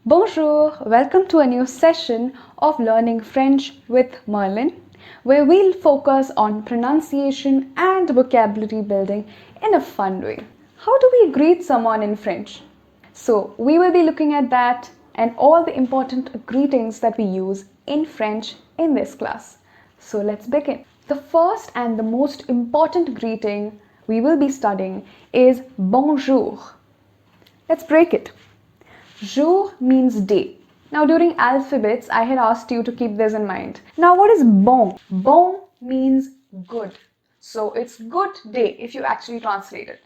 Bonjour, welcome to a new session of Learning French with Merlyn, where we'll focus on pronunciation and vocabulary building in a fun way. How do we greet someone in French? So, we will be looking at that and all the important greetings that we use in French in this class. So, let's begin. The first and the most important greeting we will be studying is bonjour. Let's break it. Jour means day. Now during alphabets, I had asked you to keep this in mind. Now what is bon? Bon means good. So it's good day if you actually translate it.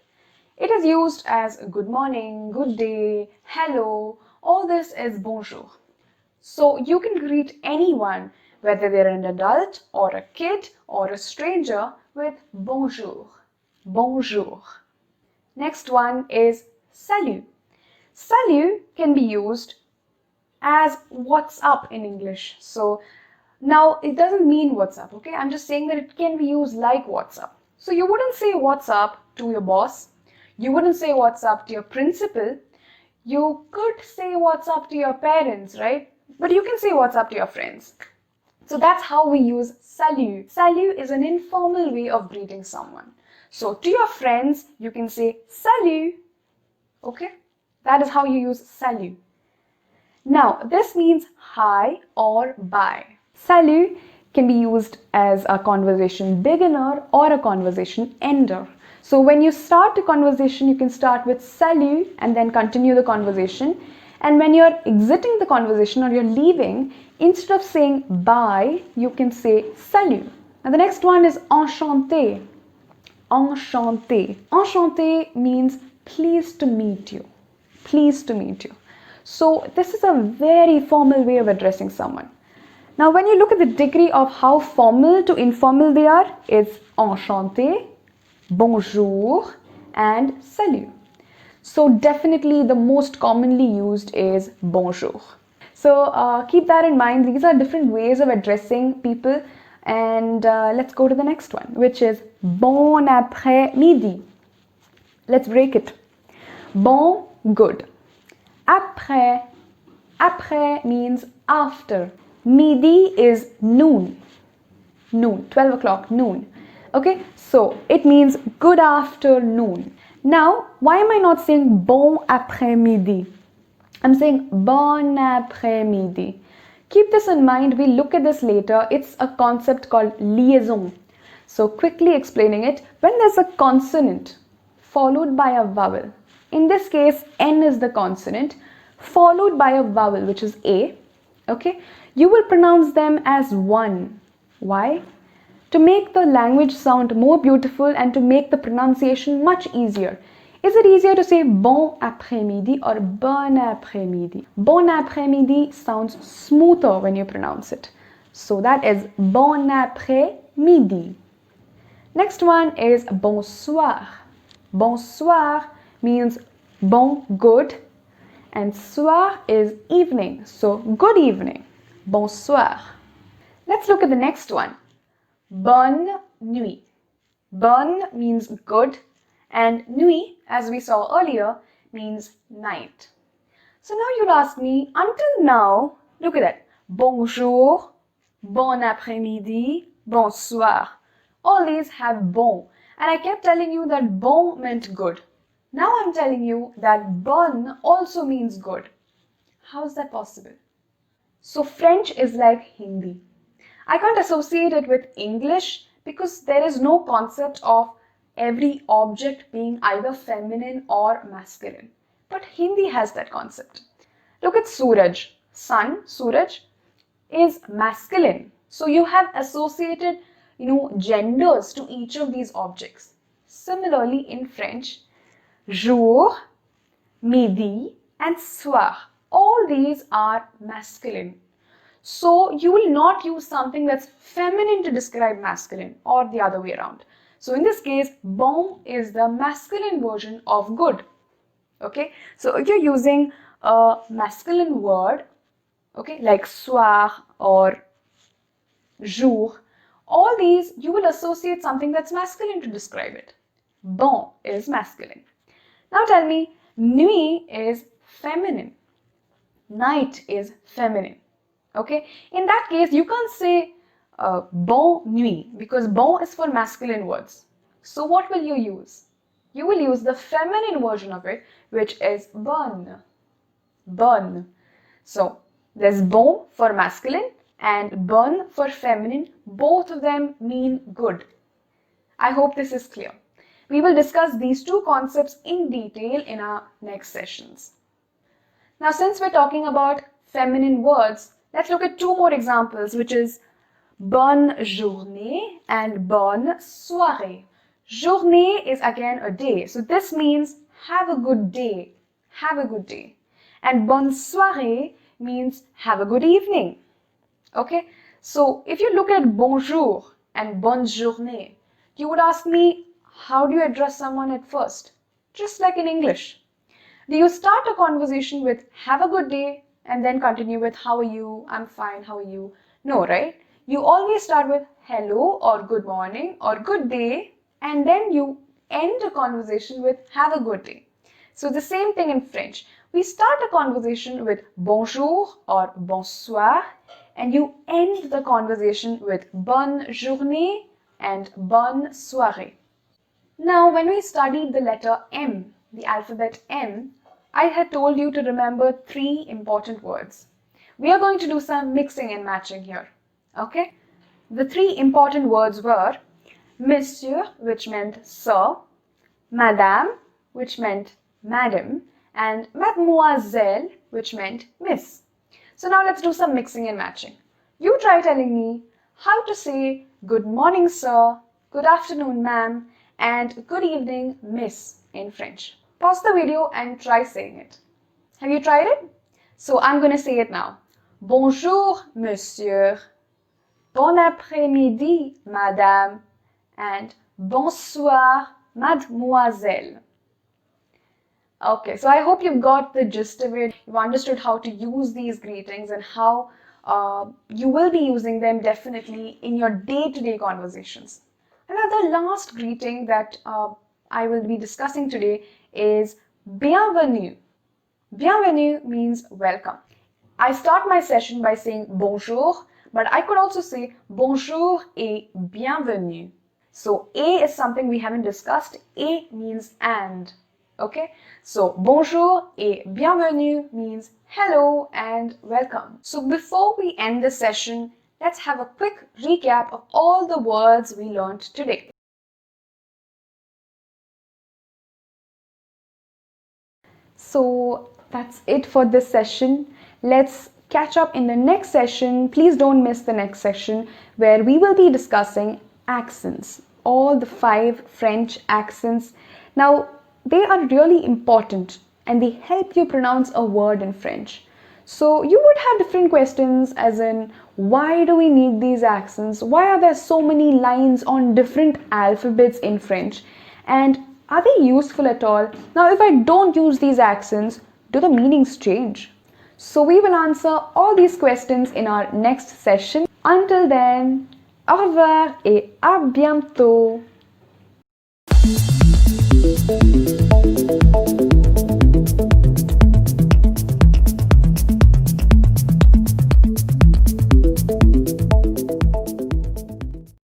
It is used as good morning, good day, hello. All this is bonjour. So you can greet anyone, whether they're an adult or a kid or a stranger, with bonjour. Bonjour. Next one is salut. Salut can be used as what's up in English. So now it doesn't mean what's up, okay? I'm just saying that it can be used like what's up. So you wouldn't say what's up to your boss. You wouldn't say what's up to your principal. You could say what's up to your parents, right? But you can say what's up to your friends. So that's how we use salut. Salut is an informal way of greeting someone. So to your friends, you can say salut, okay? That is how you use salut. Now, this means hi or bye. Salut can be used as a conversation beginner or a conversation ender. So when you start a conversation, you can start with salut and then continue the conversation. And when you're exiting the conversation or you're leaving, instead of saying bye, you can say salut. Now the next one is enchanté. Enchanté. Enchanté means pleased to meet you. Pleased to meet you. So this is a very formal way of addressing someone. Now when you look at the degree of how formal to informal they are, it's enchanté, bonjour and salut. So definitely the most commonly used is bonjour. So keep that in mind. These are different ways of addressing people. And let's go to the next one, which is bon après-midi. Let's break it. Bon, good. Après, après means after. Midi is noon. Noon, 12 o'clock, noon. Okay, so it means good afternoon. Now, why am I not saying bon après-midi? I'm saying bon après-midi. Keep this in mind, we'll look at this later. It's a concept called liaison. So quickly explaining it, when there's a consonant followed by a vowel, in this case, N is the consonant, followed by a vowel, which is A, okay? You will pronounce them as one. Why? To make the language sound more beautiful and to make the pronunciation much easier. Is it easier to say bon après-midi or bon après-midi? Bon après-midi sounds smoother when you pronounce it. So that is bon après-midi. Next one is bonsoir. Bonsoir means bon, good, and soir is evening, so good evening. Bonsoir. Let's look at the next one. Bonne nuit. Bonne means good, and nuit, as we saw earlier, means night. So now you'll ask me, until now, look at that. Bonjour, bon après-midi, bonsoir. All these have bon, and I kept telling you that bon meant good. Now I'm telling you that bonne also means good. How is that possible? So French is like Hindi. I can't associate it with English because there is no concept of every object being either feminine or masculine. But Hindi has that concept. Look at Suraj. Sun, Suraj, is masculine. So you have associated, genders to each of these objects. Similarly in French, jour, midi and soir. All these are masculine. So you will not use something that's feminine to describe masculine or the other way around. So in this case, bon is the masculine version of good. Okay, so if you're using a masculine word, okay, like soir or jour, all these you will associate something that's masculine to describe it. Bon is masculine. Now tell me, nuit is feminine. Night is feminine. Okay, in that case, you can't say bon nuit because bon is for masculine words. So what will you use? You will use the feminine version of it, which is bonne. Bonne. So there's bon for masculine and bonne for feminine. Both of them mean good. I hope this is clear. We will discuss these two concepts in detail in our next sessions. Now, since we're talking about feminine words, let's look at two more examples, which is bonne journée and bonne soirée. Journée is again a day. So this means have a good day. Have a good day. And bonne soirée means have a good evening. Okay? So if you look at bonjour and bonne journée, you would ask me, how do you address someone at first? Just like in English. Do you start a conversation with have a good day and then continue with how are you? I'm fine, how are you? No, right? You always start with hello or good morning or good day and then you end a conversation with have a good day. So the same thing in French. We start a conversation with bonjour or bonsoir and you end the conversation with bonne journée and bonne soirée. Now, when we studied the letter M, the alphabet M, I had told you to remember three important words. We are going to do some mixing and matching here. Okay? The three important words were Monsieur, which meant sir, Madame, which meant madam, and Mademoiselle, which meant miss. So now let's do some mixing and matching. You try telling me how to say good morning, sir, good afternoon, ma'am, and good evening, miss in French. Pause the video and try saying it. Have you tried it? So I'm going to say it now. Bonjour, monsieur. Bon après-midi, madame. And bonsoir, mademoiselle. Okay, so I hope you've got the gist of it. You've understood how to use these greetings and how you will be using them definitely in your day-to-day conversations. Another last greeting that I will be discussing today is bienvenue. Bienvenue means welcome. I start my session by saying bonjour, but I could also say bonjour et bienvenue. So et is something we haven't discussed. Et means and. Okay, so bonjour et bienvenue means hello and welcome. So before we end the session, let's have a quick recap of all the words we learned today. So that's it for this session. Let's catch up in the next session. Please don't miss the next session where we will be discussing accents, all the 5 French accents. Now, they are really important and they help you pronounce a word in French. So you would have different questions as in, why do we need these accents? Why are there so many lines on different alphabets in French? And are they useful at all? Now, if I don't use these accents, do the meanings change? So we will answer all these questions in our next session. Until then, au revoir et à bientôt.